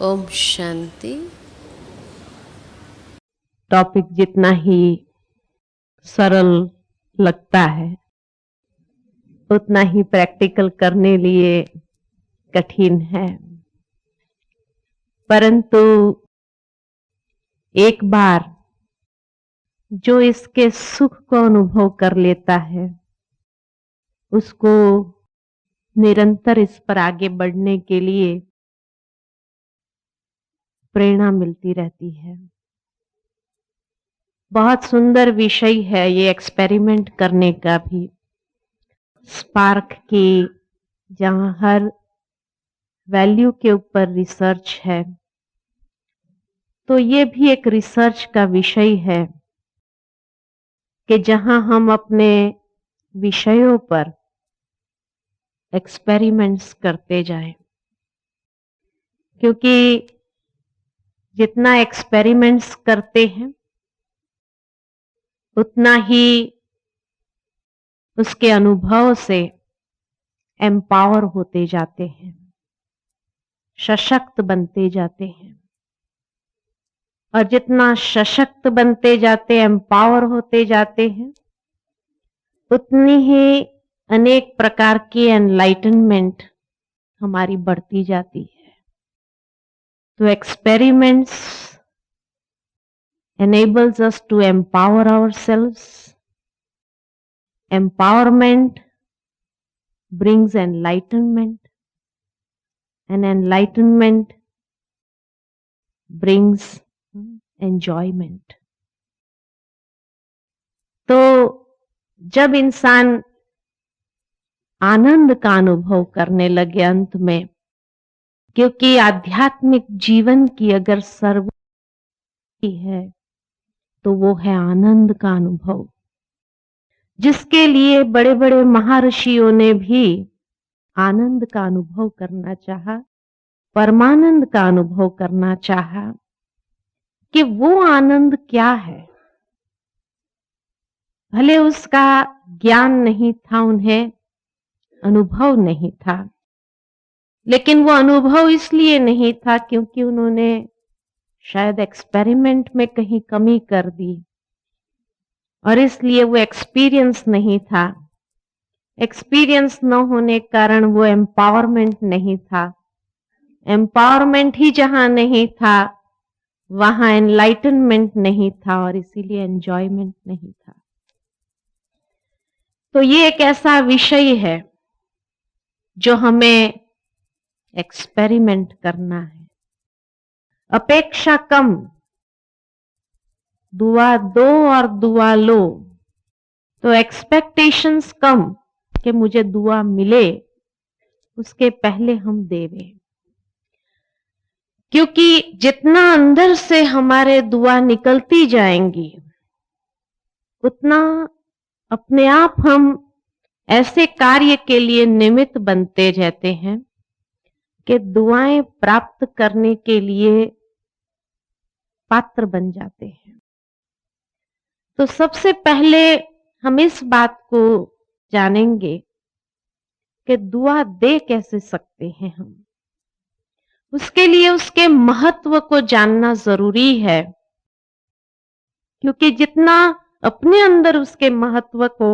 Om Shanti. Topic जितना ही सरल लगता है उतना ही प्रैक्टिकल करने लिए कठिन है, परंतु एक बार जो इसके सुख को अनुभव कर लेता है उसको निरंतर इस पर आगे बढ़ने के लिए प्रेरणा मिलती रहती है। बहुत सुंदर विषय है ये एक्सपेरिमेंट करने का भी। स्पार्क की जहां हर वैल्यू के ऊपर रिसर्च है, तो ये भी एक रिसर्च का विषय है कि जहां हम अपने विषयों पर एक्सपेरिमेंट्स करते जाएं, क्योंकि जितना एक्सपेरिमेंट्स करते हैं उतना ही उसके अनुभव से एम्पावर होते जाते हैं, सशक्त बनते जाते हैं। और जितना सशक्त बनते जाते, एम्पावर होते जाते हैं, उतनी ही अनेक प्रकार की एनलाइटनमेंट हमारी बढ़ती जाती है। तो experiments enables us to empower ourselves. Empowerment brings enlightenment, and enlightenment brings enjoyment. तो जब इंसान आनंद का अनुभव करने लगे अंत में, क्योंकि आध्यात्मिक जीवन की अगर सर्व है तो वो है आनंद का अनुभव, जिसके लिए बड़े बड़े महर्षियों ने भी आनंद का अनुभव करना चाहा, परमानंद का अनुभव करना चाहा। कि वो आनंद क्या है, भले उसका ज्ञान नहीं था, उन्हें अनुभव नहीं था, लेकिन वो अनुभव इसलिए नहीं था क्योंकि उन्होंने शायद एक्सपेरिमेंट में कहीं कमी कर दी, और इसलिए वो एक्सपीरियंस नहीं था। एक्सपीरियंस न होने के कारण वो एम्पावरमेंट नहीं था। एम्पावरमेंट ही जहां नहीं था वहां एनलाइटनमेंट नहीं था, और इसीलिए एंजॉयमेंट नहीं था। तो ये एक ऐसा विषय है जो हमें एक्सपेरिमेंट करना है। अपेक्षा कम, दुआ दो और दुआ लो। तो एक्सपेक्टेशंस कम कि मुझे दुआ मिले, उसके पहले हम देवे। क्योंकि जितना अंदर से हमारे दुआ निकलती जाएंगी उतना अपने आप हम ऐसे कार्य के लिए निमित्त बनते जाते हैं कि दुआएं प्राप्त करने के लिए पात्र बन जाते हैं। तो सबसे पहले हम इस बात को जानेंगे कि दुआ दे कैसे सकते हैं हम। उसके लिए उसके महत्व को जानना जरूरी है, क्योंकि जितना अपने अंदर उसके महत्व को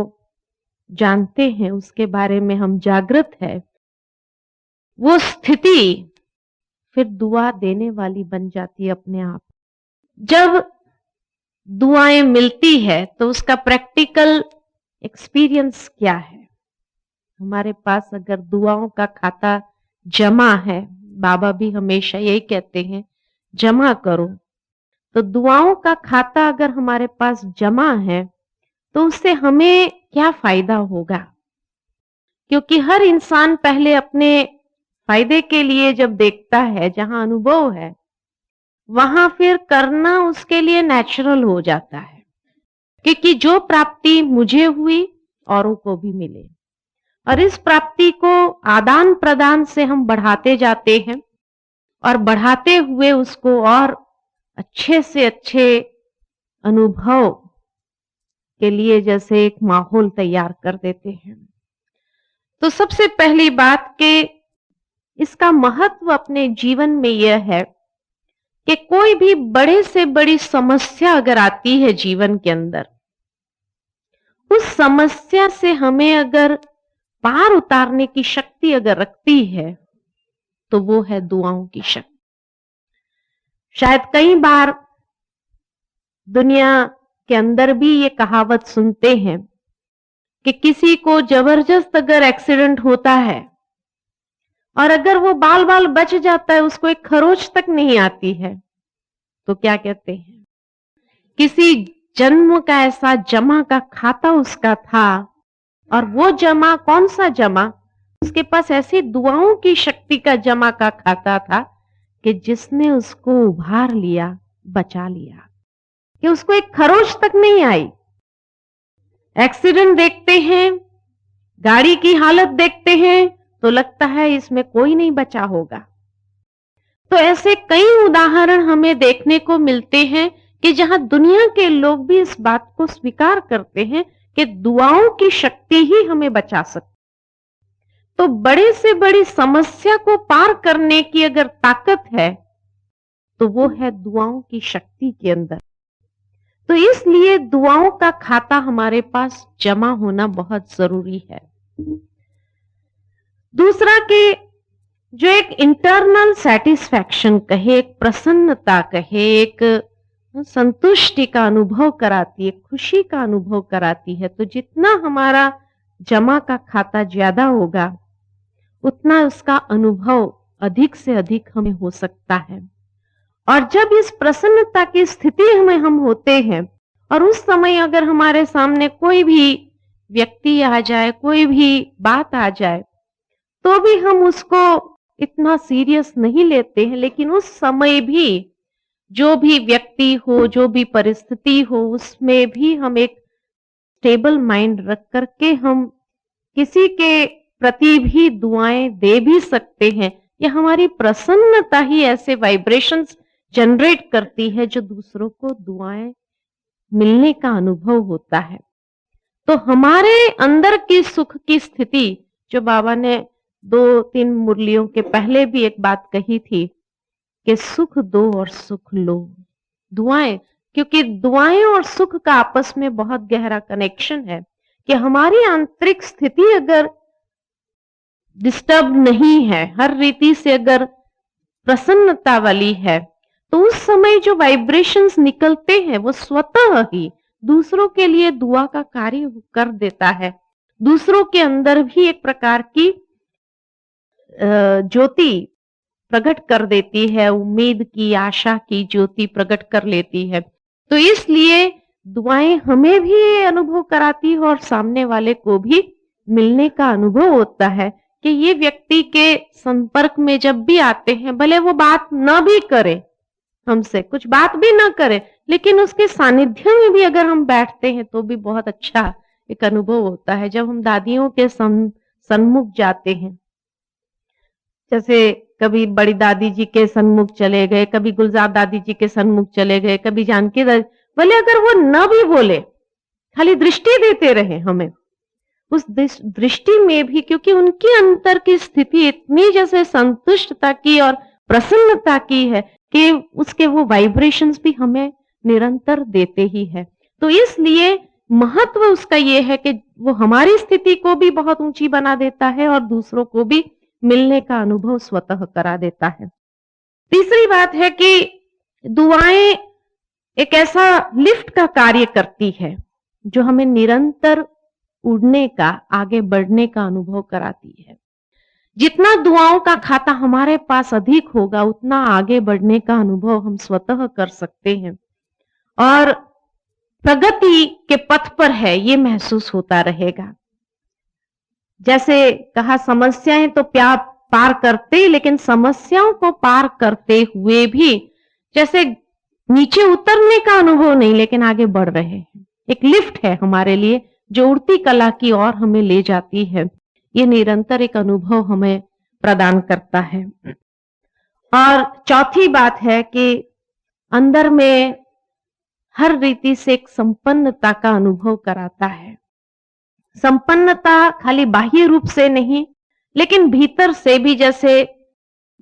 जानते हैं, उसके बारे में हम जागृत है, वो स्थिति फिर दुआ देने वाली बन जाती है अपने आप। जब दुआएं मिलती है तो उसका प्रैक्टिकल एक्सपीरियंस क्या है। हमारे पास अगर दुआओं का खाता जमा है, बाबा भी हमेशा यही कहते हैं जमा करो। तो दुआओं का खाता अगर हमारे पास जमा है तो उससे हमें क्या फायदा होगा, क्योंकि हर इंसान पहले अपने फायदे के लिए जब देखता है, जहां अनुभव है वहां फिर करना उसके लिए नेचुरल हो जाता है, क्योंकि जो प्राप्ति मुझे हुई औरों को भी मिले, और इस प्राप्ति को आदान प्रदान से हम बढ़ाते जाते हैं, और बढ़ाते हुए उसको और अच्छे से अच्छे अनुभव के लिए जैसे एक माहौल तैयार कर देते हैं। तो सबसे पहली बात कि इसका महत्व अपने जीवन में यह है कि कोई भी बड़े से बड़ी समस्या अगर आती है जीवन के अंदर, उस समस्या से हमें अगर पार उतारने की शक्ति अगर रखती है तो वो है दुआओं की शक्ति। शायद कई बार दुनिया के अंदर भी ये कहावत सुनते हैं कि किसी को जबरदस्त अगर एक्सीडेंट होता है और अगर वो बाल बाल बच जाता है, उसको एक खरोच तक नहीं आती है, तो क्या कहते हैं, किसी जन्म का ऐसा जमा का खाता उसका था, और वो जमा कौन सा जमा, उसके पास ऐसी दुआओं की शक्ति का जमा का खाता था कि जिसने उसको उभार लिया, बचा लिया, कि उसको एक खरोच तक नहीं आई। एक्सीडेंट देखते हैं, गाड़ी की हालत देखते हैं तो लगता है इसमें कोई नहीं बचा होगा। तो ऐसे कई उदाहरण हमें देखने को मिलते हैं कि जहां दुनिया के लोग भी इस बात को स्वीकार करते हैं कि दुआओं की शक्ति ही हमें बचा सकती। तो बड़े से बड़ी समस्या को पार करने की अगर ताकत है तो वो है दुआओं की शक्ति के अंदर। तो इसलिए दुआओं का खाता हमारे पास जमा होना बहुत जरूरी है। दूसरा कि जो एक इंटरनल सेटिस्फैक्शन कहे, एक प्रसन्नता कहे, एक संतुष्टि का अनुभव कराती है, खुशी का अनुभव कराती है, तो जितना हमारा जमा का खाता ज्यादा होगा उतना उसका अनुभव अधिक से अधिक हमें हो सकता है। और जब इस प्रसन्नता की स्थिति में हम होते हैं और उस समय अगर हमारे सामने कोई भी व्यक्ति आ जाए, कोई भी बात आ जाए, तो भी हम उसको इतना सीरियस नहीं लेते हैं, लेकिन उस समय भी जो भी व्यक्ति हो, जो भी परिस्थिति हो, उसमें भी हम एक स्टेबल माइंड रख करके हम किसी के प्रति भी दुआएं दे भी सकते हैं। या हमारी प्रसन्नता ही ऐसे वाइब्रेशंस जनरेट करती है जो दूसरों को दुआएं मिलने का अनुभव होता है। तो हमारे अंदर की सुख की स्थिति, जो बाबा ने 2-3 मुरलियों के पहले भी एक बात कही थी कि सुख दो और सुख लो, दुआएं, क्योंकि दुआएं और सुख का आपस में बहुत गहरा कनेक्शन है कि हमारी आंतरिक स्थिति अगर डिस्टर्ब नहीं है, हर रीति से अगर प्रसन्नता वाली है, तो उस समय जो वाइब्रेशंस निकलते हैं वो स्वतः ही दूसरों के लिए दुआ का कार्य कर देता है। दूसरों के अंदर भी एक प्रकार की ज्योति प्रकट कर देती है, उम्मीद की, आशा की ज्योति प्रकट कर लेती है। तो इसलिए दुआएं हमें भी अनुभव कराती है और सामने वाले को भी मिलने का अनुभव होता है कि ये व्यक्ति के संपर्क में जब भी आते हैं, भले वो बात न भी करे, हमसे कुछ बात भी ना करे, लेकिन उसके सानिध्य में भी अगर हम बैठते हैं तो भी बहुत अच्छा एक अनुभव होता है। जब हम दादियों के सन्मुख जाते हैं, जैसे कभी बड़ी दादी जी के सन्मुख चले गए, कभी गुलजार दादी जी के सन्मुख चले गए, कभी जानकी दादी, भले अगर वो न भी बोले, खाली दृष्टि देते रहे हमें, उस दृष्टि में भी, क्योंकि उनके अंतर की स्थिति इतनी जैसे संतुष्टता की और प्रसन्नता की है कि उसके वो वाइब्रेशंस भी हमें निरंतर देते ही है। तो इसलिए महत्व उसका ये है कि वो हमारी स्थिति को भी बहुत ऊंची बना देता है और दूसरों को भी मिलने का अनुभव स्वतः करा देता है। तीसरी बात है कि दुआएं एक ऐसा लिफ्ट का कार्य करती है जो हमें निरंतर उड़ने का, आगे बढ़ने का अनुभव कराती है। जितना दुआओं का खाता हमारे पास अधिक होगा, उतना आगे बढ़ने का अनुभव हम स्वतः कर सकते हैं और प्रगति के पथ पर है ये महसूस होता रहेगा। जैसे कहा, समस्याएं तो पार करते, लेकिन समस्याओं को पार करते हुए भी जैसे नीचे उतरने का अनुभव नहीं, लेकिन आगे बढ़ रहे हैं। एक लिफ्ट है हमारे लिए जो उड़ती कला की ओर हमें ले जाती है। ये निरंतर एक अनुभव हमें प्रदान करता है। और चौथी बात है कि अंदर में हर रीति से एक संपन्नता का अनुभव कराता है। संपन्नता खाली बाह्य रूप से नहीं, लेकिन भीतर से भी, जैसे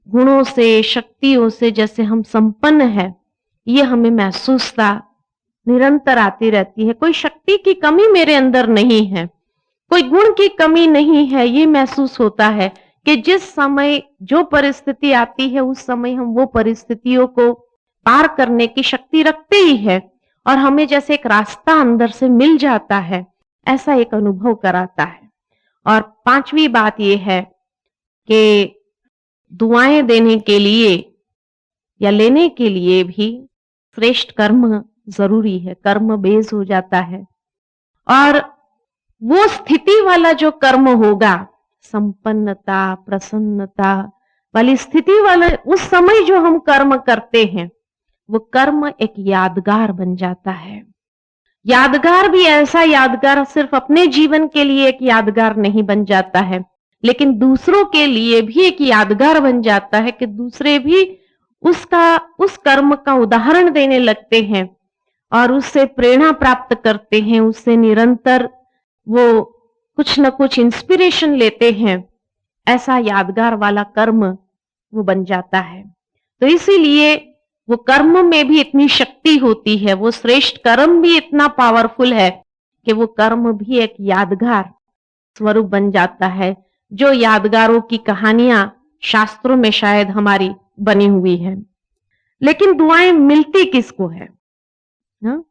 गुणों से, शक्तियों से जैसे हम संपन्न है, ये हमें महसूसता निरंतर आती रहती है। कोई शक्ति की कमी मेरे अंदर नहीं है, कोई गुण की कमी नहीं है। ये महसूस होता है कि जिस समय जो परिस्थिति आती है उस समय हम वो परिस्थितियों को पार करने की शक्ति रखते ही है और हमें जैसे एक रास्ता अंदर से मिल जाता है, ऐसा एक अनुभव कराता है। और पांचवी बात यह है कि दुआएं देने के लिए या लेने के लिए भी श्रेष्ठ कर्म जरूरी है, कर्म बेस हो जाता है। और वो स्थिति वाला जो कर्म होगा, संपन्नता, प्रसन्नता वाली स्थिति वाला उस समय जो हम कर्म करते हैं, वो कर्म एक यादगार बन जाता है। यादगार भी ऐसा यादगार सिर्फ अपने जीवन के लिए एक यादगार नहीं बन जाता है, लेकिन दूसरों के लिए भी एक यादगार बन जाता है कि दूसरे भी उस कर्म का उदाहरण देने लगते हैं और उससे प्रेरणा प्राप्त करते हैं, उससे निरंतर वो कुछ न कुछ इंस्पिरेशन लेते हैं। ऐसा यादगार वाला कर्म वो बन जाता है। तो इसीलिए वो कर्म में भी इतनी शक्ति होती है, वो श्रेष्ठ कर्म भी इतना पावरफुल है कि वो कर्म भी एक यादगार स्वरूप बन जाता है, जो यादगारों की कहानियां शास्त्रों में शायद हमारी बनी हुई है। लेकिन दुआएं मिलती किसको है ना?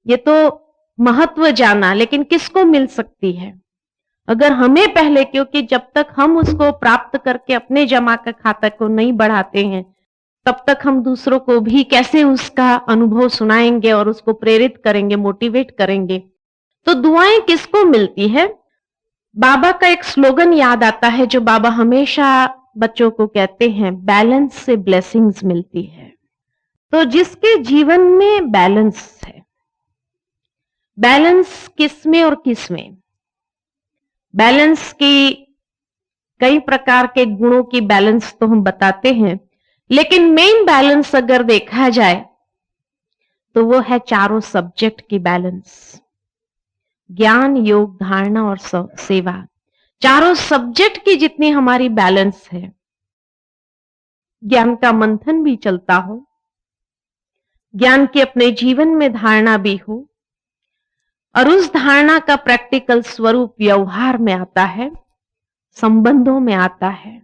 ये तो महत्व जाना, लेकिन किसको मिल सकती है? अगर हमें पहले, क्योंकि जब तक हम उसको प्राप्त करके अपने जमा के खाता को नहीं बढ़ाते हैं, तब तक हम दूसरों को भी कैसे उसका अनुभव सुनाएंगे और उसको प्रेरित करेंगे, मोटिवेट करेंगे। तो दुआएं किसको मिलती है? बाबा का एक स्लोगन याद आता है जो बाबा हमेशा बच्चों को कहते हैं, बैलेंस से ब्लेसिंग्स मिलती है। तो जिसके जीवन में बैलेंस है, बैलेंस किसमें और किसमें? बैलेंस की कई प्रकार के गुणों की बैलेंस तो हम बताते हैं, लेकिन मेन बैलेंस अगर देखा जाए तो वो है चारों सब्जेक्ट की बैलेंस। ज्ञान, योग, धारणा और सेवा, चारों सब्जेक्ट की जितनी हमारी बैलेंस है, ज्ञान का मंथन भी चलता हो, ज्ञान की अपने जीवन में धारणा भी हो और उस धारणा का प्रैक्टिकल स्वरूप व्यवहार में आता है, संबंधों में आता है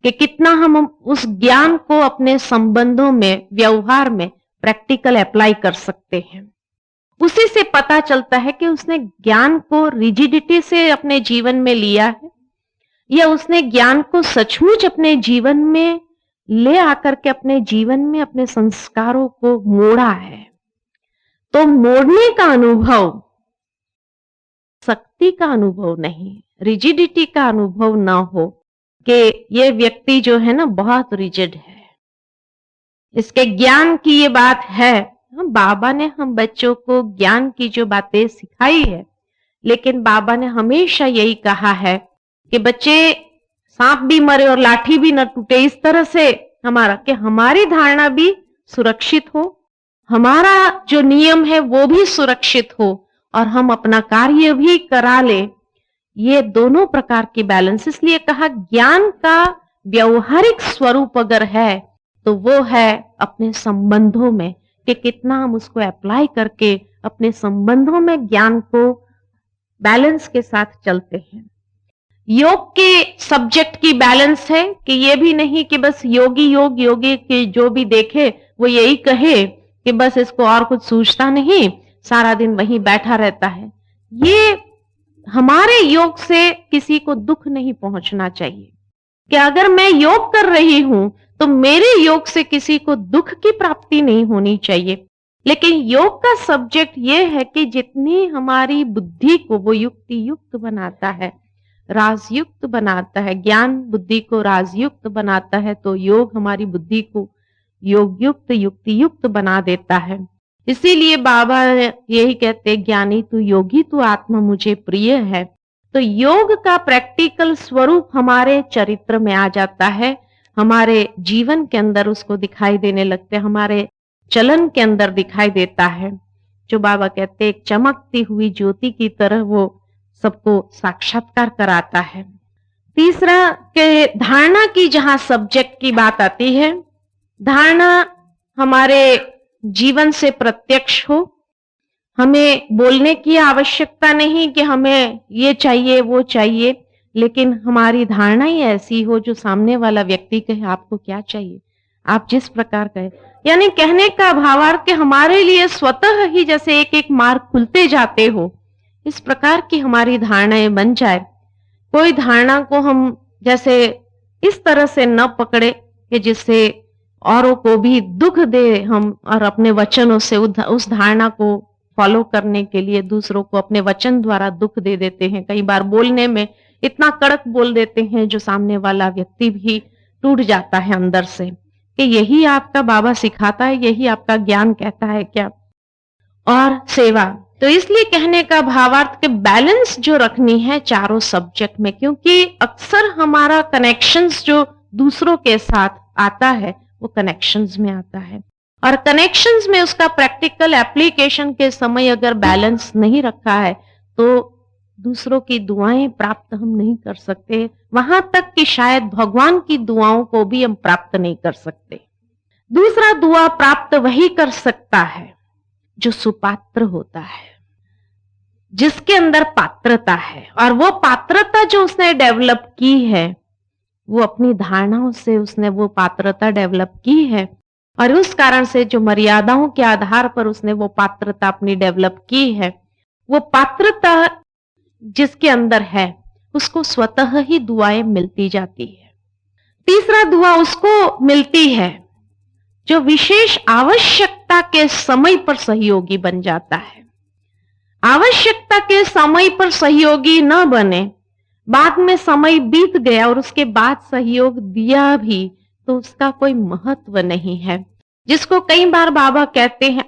कि कितना हम उस ज्ञान को अपने संबंधों में, व्यवहार में प्रैक्टिकल अप्लाई कर सकते हैं। उसी से पता चलता है कि उसने ज्ञान को रिजिडिटी से अपने जीवन में लिया है या उसने ज्ञान को सचमुच अपने जीवन में ले आकर के अपने जीवन में अपने संस्कारों को मोड़ा है। तो मोड़ने का अनुभव शक्ति का अनुभव नहीं, रिजिडिटी का अनुभव ना हो कि ये व्यक्ति जो है ना बहुत रिजिड है, इसके ज्ञान की ये बात है। बाबा ने हम बच्चों को ज्ञान की जो बातें सिखाई है, लेकिन बाबा ने हमेशा यही कहा है कि बच्चे, सांप भी मरे और लाठी भी न टूटे, इस तरह से हमारी धारणा भी सुरक्षित हो, हमारा जो नियम है वो भी सुरक्षित हो और हम अपना कार्य भी करा ले। ये दोनों प्रकार की बैलेंस, इसलिए कहा ज्ञान का व्यवहारिक स्वरूप अगर है तो वो है अपने संबंधों में, कि कितना हम उसको अप्लाई करके अपने संबंधों में ज्ञान को बैलेंस के साथ चलते हैं। योग के सब्जेक्ट की बैलेंस है कि ये भी नहीं कि बस योगी के जो भी देखे वो यही कहे कि बस इसको और कुछ सूझता नहीं, सारा दिन वहीं बैठा रहता है। ये हमारे योग से किसी को दुख नहीं पहुंचना चाहिए कि अगर मैं योग कर रही हूं तो मेरे योग से किसी को दुख की प्राप्ति नहीं होनी चाहिए। लेकिन योग का सब्जेक्ट ये है कि जितनी हमारी बुद्धि को वो युक्ति युक्त बनाता है, राजयुक्त बनाता है, ज्ञान बुद्धि को राजयुक्त बनाता है, तो योग हमारी बुद्धि को योग युक्त, युक्ति युक्त बना देता है। इसीलिए बाबा यही कहते, ज्ञानी तू योगी तू आत्मा मुझे प्रिय है। तो योग का प्रैक्टिकल स्वरूप हमारे चरित्र में आ जाता है, हमारे जीवन के अंदर उसको दिखाई देने लगते हैं, हमारे चलन के अंदर दिखाई देता है। जो बाबा कहते एक चमकती हुई ज्योति की तरह वो सबको साक्षात्कार कराता है। तीसरा के धारणा की जहां सब्जेक्ट की बात आती है, धारणा हमारे जीवन से प्रत्यक्ष हो, हमें बोलने की आवश्यकता नहीं कि हमें ये चाहिए वो चाहिए, लेकिन हमारी धारणा ही ऐसी हो जो सामने वाला व्यक्ति कहे आपको क्या चाहिए, आप जिस प्रकार कहे, यानी कहने का भावार्थ कि हमारे लिए स्वतः ही जैसे एक एक मार्ग खुलते जाते हो, इस प्रकार की हमारी धारणाएं बन जाए। कोई धारणा को हम जैसे इस तरह से न पकड़े कि जिससे औरों को भी दुख दे हम, और अपने वचनों से उस धारणा को फॉलो करने के लिए दूसरों को अपने वचन द्वारा दुख दे देते हैं। कई बार बोलने में इतना कड़क बोल देते हैं जो सामने वाला व्यक्ति भी टूट जाता है अंदर से कि यही आपका बाबा सिखाता है, यही आपका ज्ञान कहता है क्या। और सेवा, तो इसलिए कहने का भावार्थ के बैलेंस जो रखनी है चारों सब्जेक्ट में, क्योंकि अक्सर हमारा कनेक्शंस जो दूसरों के साथ आता है वो कनेक्शंस में आता है, और कनेक्शंस में उसका प्रैक्टिकल एप्लीकेशन के समय अगर बैलेंस नहीं रखा है तो दूसरों की दुआएं प्राप्त हम नहीं कर सकते, वहां तक कि शायद भगवान की दुआओं को भी हम प्राप्त नहीं कर सकते। दूसरा, दुआ प्राप्त वही कर सकता है जो सुपात्र होता है, जिसके अंदर पात्रता है, और वो पात्रता जो उसने डेवलप की है वो अपनी धारणाओं से उसने वो पात्रता डेवलप की है, और उस कारण से जो मर्यादाओं के आधार पर उसने वो पात्रता अपनी डेवलप की है, वो पात्रता जिसके अंदर है उसको स्वतः ही दुआएं मिलती जाती है। तीसरा, दुआ उसको मिलती है जो विशेष आवश्यकता के समय पर सहयोगी बन जाता है। आवश्यकता के समय पर सहयोगी न बने, बाद में समय बीत गया और उसके बाद सहयोग दिया भी तो उसका कोई महत्व नहीं है। जिसको कई बार बाबा कहते हैं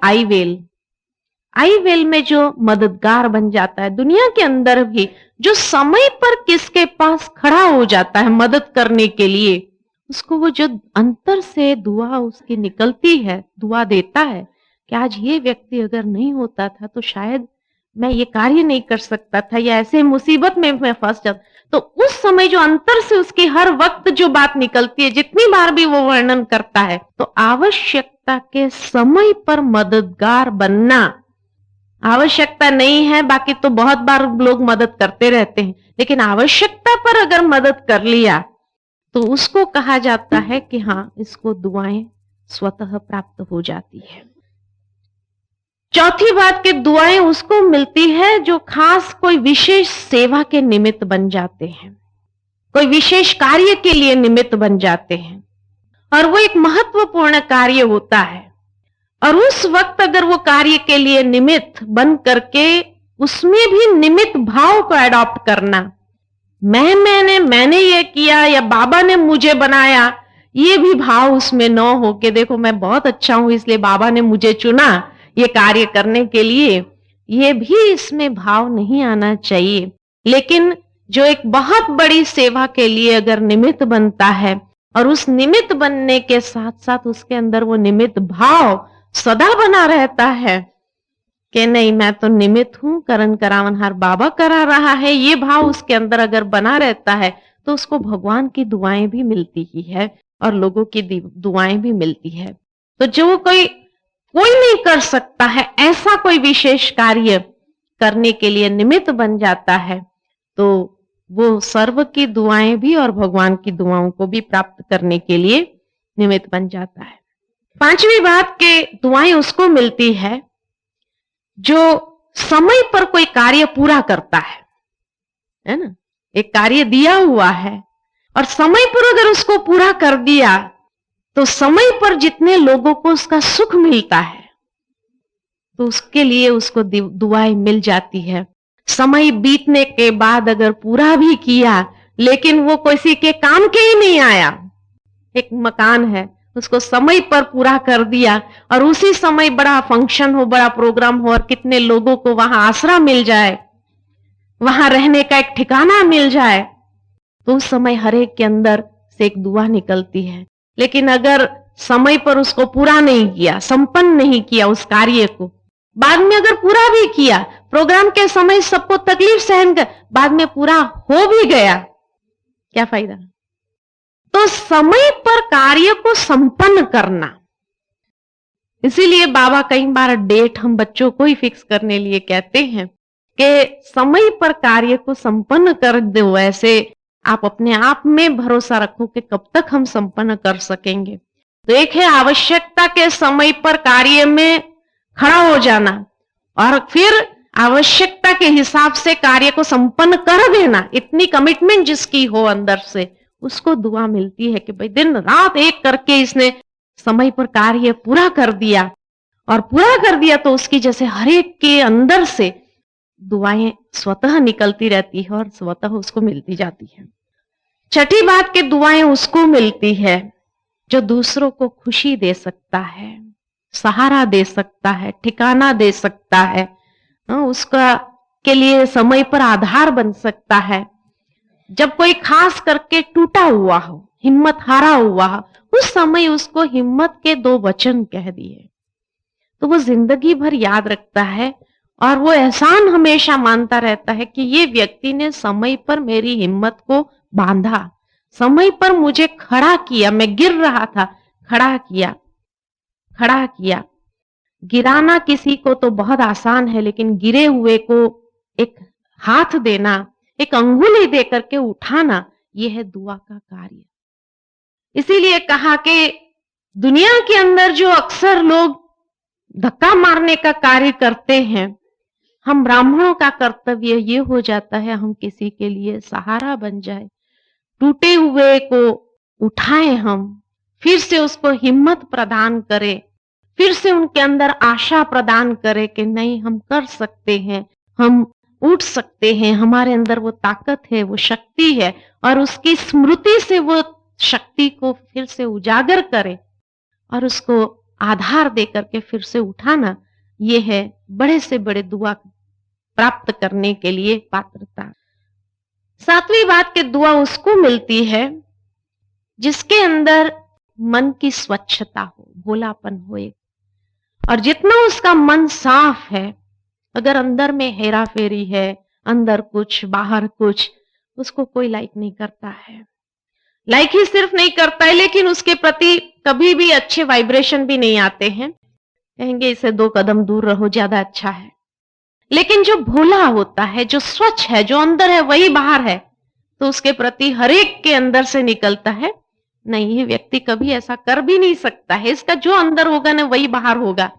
आई वेल में जो मददगार बन जाता है दुनिया के अंदर भी, जो समय पर किसके पास खड़ा हो जाता है मदद करने के लिए, उसको वो जो अंतर से दुआ उसकी निकलती है, दुआ देता है कि आज ये व्यक्ति अगर नहीं होता था तो शायद मैं ये कार्य नहीं कर सकता था, या ऐसे मुसीबत में मैं फंस जाता। तो उस समय जो अंतर से उसकी हर वक्त जो बात निकलती है, जितनी बार भी वो वर्णन करता है, तो आवश्यकता के समय पर मददगार बनना, आवश्यकता नहीं है बाकी तो बहुत बार लोग मदद करते रहते हैं, लेकिन आवश्यकता पर अगर मदद कर लिया तो उसको कहा जाता है कि हाँ, इसको दुआएं स्वतः प्राप्त हो जाती है। चौथी बात कि दुआएं उसको मिलती है जो खास कोई विशेष सेवा के निमित्त बन जाते हैं, कोई विशेष कार्य के लिए निमित्त बन जाते हैं, और वो एक महत्वपूर्ण कार्य होता है, और उस वक्त अगर वो कार्य के लिए निमित्त बन करके उसमें भी निमित्त भाव को अडॉप्ट करना, मैंने ये किया या बाबा ने मुझे बनाया, ये भी भाव उसमें न हो कि देखो मैं बहुत अच्छा हूं इसलिए बाबा ने मुझे चुना ये कार्य करने के लिए, ये भी इसमें भाव नहीं आना चाहिए। लेकिन जो एक बहुत बड़ी सेवा के लिए अगर निमित्त बनता है और उस निमित्त बनने के साथ साथ उसके अंदर वो निमित्त भाव सदा बना रहता है कि नहीं मैं तो निमित्त हूं, करन करावनहार बाबा करा रहा है, ये भाव उसके अंदर अगर बना रहता है तो उसको भगवान की दुआएं भी मिलती ही है और लोगों की दुआएं भी मिलती है। तो जो कोई नहीं कर सकता है ऐसा कोई विशेष कार्य करने के लिए निमित्त बन जाता है, तो वो सर्व की दुआएं भी और भगवान की दुआओं को भी प्राप्त करने के लिए निमित्त बन जाता है। पांचवी बात के दुआएं उसको मिलती है जो समय पर कोई कार्य पूरा करता है ना। एक कार्य दिया हुआ है और समय पर अगर उसको पूरा कर दिया तो समय पर जितने लोगों को उसका सुख मिलता है तो उसके लिए उसको दुआएं मिल जाती है। समय बीतने के बाद अगर पूरा भी किया लेकिन वो किसी के काम के ही नहीं आया, एक मकान है उसको समय पर पूरा कर दिया और उसी समय बड़ा फंक्शन हो, बड़ा प्रोग्राम हो और कितने लोगों को वहां आसरा मिल जाए, वहां रहने का एक ठिकाना मिल जाए, तो उस समय हर एक के अंदर से एक दुआ निकलती है। लेकिन अगर समय पर उसको पूरा नहीं किया, संपन्न नहीं किया उस कार्य को, बाद में अगर पूरा भी किया, प्रोग्राम के समय सबको तकलीफ सहन कर बाद में पूरा हो भी गया, क्या फायदा? तो समय पर कार्य को संपन्न करना, इसीलिए बाबा कई बार डेट हम बच्चों को ही फिक्स करने लिए कहते हैं कि समय पर कार्य को संपन्न कर दो। ऐसे आप अपने आप में भरोसा रखो कि कब तक हम संपन्न कर सकेंगे। तो एक है आवश्यकता के समय पर कार्य में खड़ा हो जाना, और फिर आवश्यकता के हिसाब से कार्य को संपन्न कर देना। इतनी कमिटमेंट जिसकी हो अंदर से, उसको दुआ मिलती है कि भाई दिन रात एक करके इसने समय पर कार्य पूरा कर दिया, और पूरा कर दिया तो उसकी जैसे हर एक के अंदर से दुआएं स्वतः निकलती रहती है और स्वतः उसको मिलती जाती है। छठी बात कि दुआएं उसको मिलती है जो दूसरों को खुशी दे सकता है, सहारा दे सकता है, ठिकाना दे सकता है, उसका के लिए समय पर आधार बन सकता है। जब कोई खास करके टूटा हुआ हो, हिम्मत हारा हुआ हो, उस समय उसको हिम्मत के 2 वचन कह दिए तो वो जिंदगी भर याद रखता है, और वो एहसान हमेशा मानता रहता है कि ये व्यक्ति ने समय पर मेरी हिम्मत को बांधा, समय पर मुझे खड़ा किया। मैं गिर रहा था, खड़ा किया, खड़ा किया। गिराना किसी को तो बहुत आसान है, लेकिन गिरे हुए को एक हाथ देना, एक अंगुली दे करके उठाना, यह है दुआ का कार्य। इसीलिए कहा कि दुनिया के अंदर जो अक्सर लोग धक्का मारने का कार्य करते हैं, हम ब्राह्मणों का कर्तव्य ये हो जाता है हम किसी के लिए सहारा बन जाए, टूटे हुए को उठाएं, हम फिर से उसको हिम्मत प्रदान करें, फिर से उनके अंदर आशा प्रदान करें कि नहीं, हम कर सकते हैं, हम उठ सकते हैं, हमारे अंदर वो ताकत है, वो शक्ति है, और उसकी स्मृति से वो शक्ति को फिर से उजागर करें और उसको आधार दे करके फिर से उठाना। ये है बड़े से बड़े दुआ प्राप्त करने के लिए पात्रता। 7वीं बात कि दुआ उसको मिलती है जिसके अंदर मन की स्वच्छता हो, भोलापन हो एक, और जितना उसका मन साफ है, अगर अंदर में हेरा फेरी है, अंदर कुछ बाहर कुछ, उसको कोई लाइक नहीं करता है। लाइक ही सिर्फ नहीं करता है, लेकिन उसके प्रति कभी भी अच्छे वाइब्रेशन भी नहीं आते हैं, कहेंगे इसे 2 कदम दूर रहो, ज्यादा अच्छा है। लेकिन जो भोला होता है, जो स्वच्छ है, जो अंदर है वही बाहर है, तो उसके प्रति हर एक के अंदर से निकलता है, नहीं ये व्यक्ति कभी ऐसा कर भी नहीं सकता है, इसका जो अंदर होगा ना वही बाहर होगा।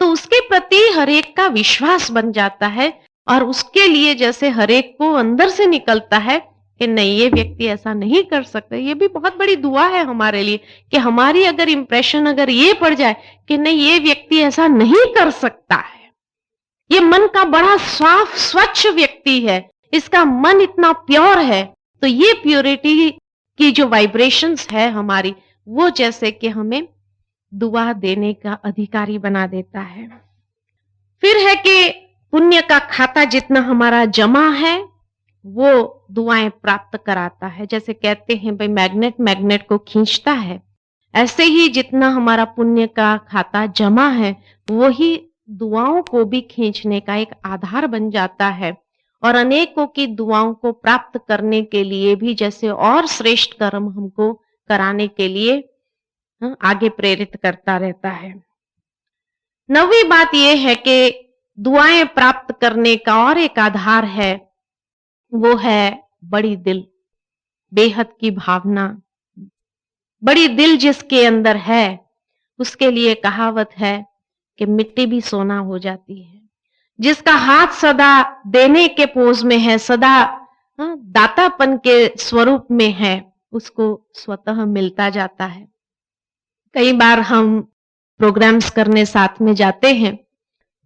तो उसके प्रति हर एक का विश्वास बन जाता है, और उसके लिए जैसे हर एक को अंदर से निकलता है कि नहीं ये व्यक्ति ऐसा नहीं कर सकता। ये भी बहुत बड़ी दुआ है हमारे लिए कि हमारी अगर इंप्रेशन अगर ये पड़ जाए कि नहीं ये व्यक्ति ऐसा नहीं कर सकता है, ये मन का बड़ा साफ स्वच्छ व्यक्ति है, इसका मन इतना प्योर है, तो ये प्योरिटी की जो वाइब्रेशंस है हमारी, वो जैसे कि हमें दुआ देने का अधिकारी बना देता है। फिर है कि पुण्य का खाता जितना हमारा जमा है वो दुआएं प्राप्त कराता है। जैसे कहते हैं भाई मैग्नेट मैग्नेट को खींचता है, ऐसे ही जितना हमारा पुण्य का खाता जमा है वो ही दुआओं को भी खींचने का एक आधार बन जाता है, और अनेकों की दुआओं को प्राप्त करने के लिए भी जैसे और श्रेष्ठ कर्म हमको कराने के लिए आगे प्रेरित करता रहता है। 9वीं बात यह है कि दुआएं प्राप्त करने का और एक आधार है, वो है बड़ी दिल, बेहद की भावना। बड़ी दिल जिसके अंदर है उसके लिए कहावत है कि मिट्टी भी सोना हो जाती है। जिसका हाथ सदा देने के पोज में है, सदा दातापन के स्वरूप में है, उसको स्वतः मिलता जाता है। कई बार हम प्रोग्राम्स करने साथ में जाते हैं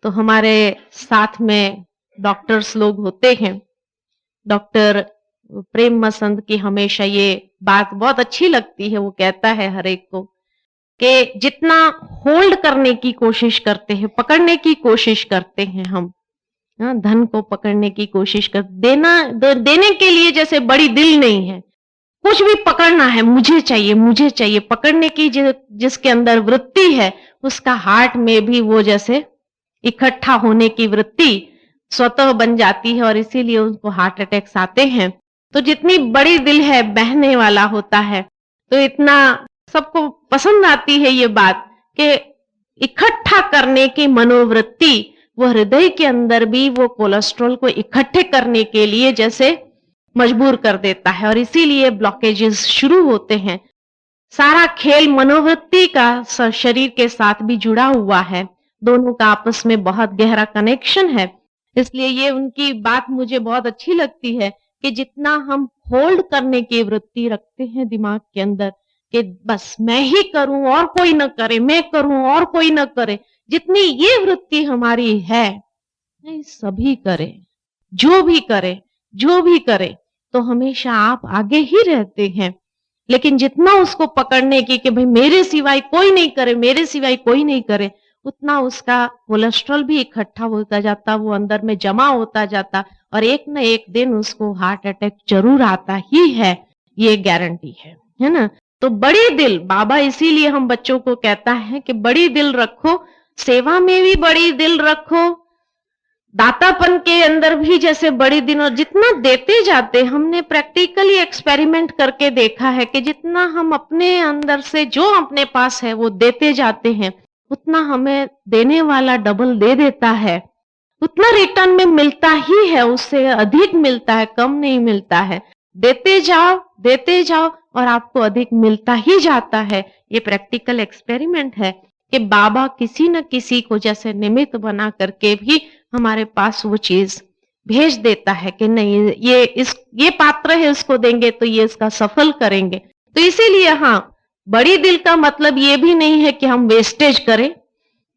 तो हमारे साथ में डॉक्टर्स लोग होते हैं। डॉक्टर प्रेम मसंद की हमेशा ये बात बहुत अच्छी लगती है, वो कहता है हर एक को कि जितना होल्ड करने की कोशिश करते हैं, पकड़ने की कोशिश करते हैं हम, धन को पकड़ने की कोशिश कर देने के लिए जैसे बड़ी दिल नहीं है, कुछ भी पकड़ना है, मुझे चाहिए पकड़ने की जिसके अंदर वृत्ति है, उसका हार्ट में भी वो जैसे इकट्ठा होने की वृत्ति स्वतः बन जाती है, और इसीलिए उनको हार्ट अटैक्स आते हैं। तो जितनी बड़ी दिल है बहने वाला होता है। तो इतना सबको पसंद आती है ये बात कि इकट्ठा करने की मनोवृत्ति वो हृदय के अंदर भी वो कोलेस्ट्रॉल को इकट्ठे करने के लिए जैसे मजबूर कर देता है और इसीलिए ब्लॉकेजेस शुरू होते हैं। सारा खेल मनोवृत्ति का शरीर के साथ भी जुड़ा हुआ है, दोनों का आपस में बहुत गहरा कनेक्शन है। इसलिए ये उनकी बात मुझे बहुत अच्छी लगती है कि जितना हम होल्ड करने की वृत्ति रखते हैं दिमाग के अंदर कि बस मैं ही करूं और कोई न करे, मैं करूं और कोई न करे, जितनी ये वृत्ति हमारी है, नहीं सभी करे, जो भी करे, जो भी करे, तो हमेशा आप आगे ही रहते हैं। लेकिन जितना उसको पकड़ने की कि भाई मेरे सिवाय कोई नहीं करे, मेरे सिवाय कोई नहीं करे, उतना उसका कोलेस्ट्रॉल भी इकट्ठा होता जाता, वो अंदर में जमा होता जाता और एक न एक दिन उसको हार्ट अटैक जरूर आता ही है, ये गारंटी है ना। तो बड़ी दिल, बाबा इसीलिए हम बच्चों को कहता है कि बड़ी दिल रखो, सेवा में भी बड़ी दिल रखो, दातापन के अंदर भी जैसे बड़ी दिन, और जितना देते जाते, हमने प्रैक्टिकली एक्सपेरिमेंट करके देखा है कि जितना हम अपने अंदर से जो अपने पास है वो देते जाते हैं, उतना हमें देने वाला डबल दे देता है, उतना रिटर्न में मिलता ही है, उससे अधिक मिलता है, कम नहीं मिलता है। देते जाओ और आपको अधिक मिलता ही जाता है। ये प्रैक्टिकल एक्सपेरिमेंट है कि बाबा किसी न किसी को जैसे निमित्त बना करके भी हमारे पास वो चीज भेज देता है कि नहीं ये पात्र है, उसको देंगे तो ये इसका सफल करेंगे। तो इसीलिए हाँ, बड़ी दिल का मतलब ये भी नहीं है कि हम वेस्टेज करें,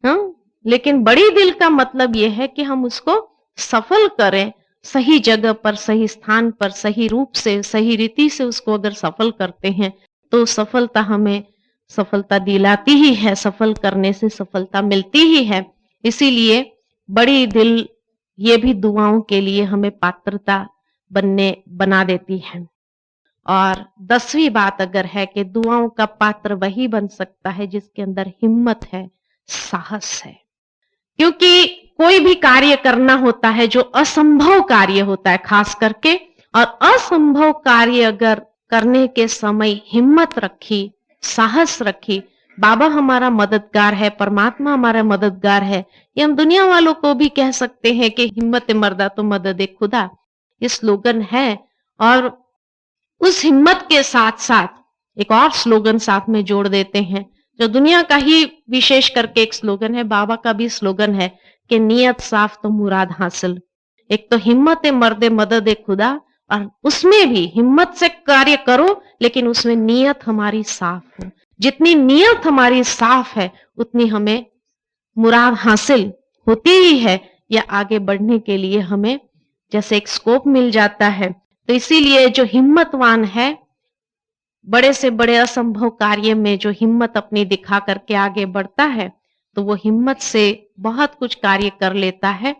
हाँ, लेकिन बड़ी दिल का मतलब ये है कि हम उसको सफल करें, सही जगह पर, सही स्थान पर, सही रूप से, सही रीति से उसको अगर सफल करते हैं तो सफलता हमें सफलता दिलाती ही है, सफल करने से सफलता मिलती ही है। इसीलिए बड़ी दिल ये भी दुआओं के लिए हमें पात्रता बना देती है। और 10वीं बात अगर है कि दुआओं का पात्र वही बन सकता है जिसके अंदर हिम्मत है, साहस है। क्योंकि कोई भी कार्य करना होता है जो असंभव कार्य होता है खास करके, और असंभव कार्य अगर करने के समय हिम्मत रखी, साहस रखी, बाबा हमारा मददगार है, परमात्मा हमारा मददगार है, ये हम दुनिया वालों को भी कह सकते हैं कि हिम्मत मर्दा तो मदद खुदा, ये स्लोगन है। और उस हिम्मत के साथ साथ एक और स्लोगन साथ में जोड़ देते हैं जो दुनिया का ही विशेष करके एक स्लोगन है, बाबा का भी स्लोगन है कि नियत साफ तो मुराद हासिल। एक तो हिम्मत मर्दे मदद खुदा, और उसमें भी हिम्मत से कार्य करो लेकिन उसमें नियत हमारी साफ हो। जितनी नियत हमारी साफ है उतनी हमें मुराद हासिल होती ही है, या आगे बढ़ने के लिए हमें जैसे एक स्कोप मिल जाता है। तो इसीलिए जो हिम्मतवान है, बड़े से बड़े असंभव कार्य में जो हिम्मत अपनी दिखा करके आगे बढ़ता है, तो वो हिम्मत से बहुत कुछ कार्य कर लेता है।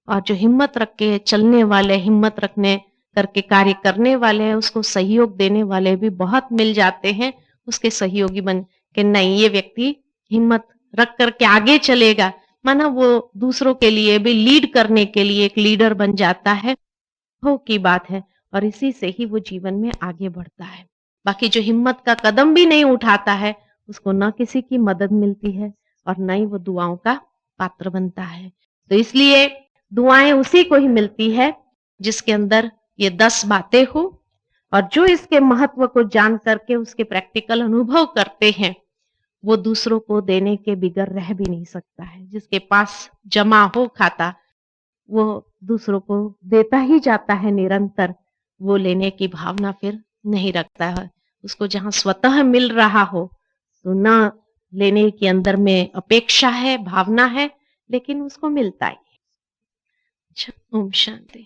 और जो हिम्मत रख के चलने वाले, हिम्मत रखने करके कार्य करने वाले हैं, उसको सहयोग देने वाले भी बहुत मिल जाते हैं, उसके सहयोगी बन के नहीं ये व्यक्ति हिम्मत रख करके आगे चलेगा, माना वो दूसरों के लिए भी लीड करने के लिए एक लीडर बन जाता है, हो की बात है। और इसी से ही वो जीवन में आगे बढ़ता है। बाकी जो हिम्मत का कदम भी नहीं उठाता है, उसको न किसी की मदद मिलती है और न ही वो दुआओं का पात्र बनता है। तो इसलिए दुआएं उसी को ही मिलती है जिसके अंदर ये 10 बातें हो, और जो इसके महत्व को जान करके उसके प्रैक्टिकल अनुभव करते हैं, वो दूसरों को देने के बिगर रह भी नहीं सकता है। जिसके पास जमा हो खाता, वो दूसरों को देता ही जाता है निरंतर, वो लेने की भावना फिर नहीं रखता है। उसको जहां स्वतः मिल रहा हो तो न लेने के अंदर में अपेक्षा है, भावना है, लेकिन उसको मिलता ही। अच्छा, ओम शांति।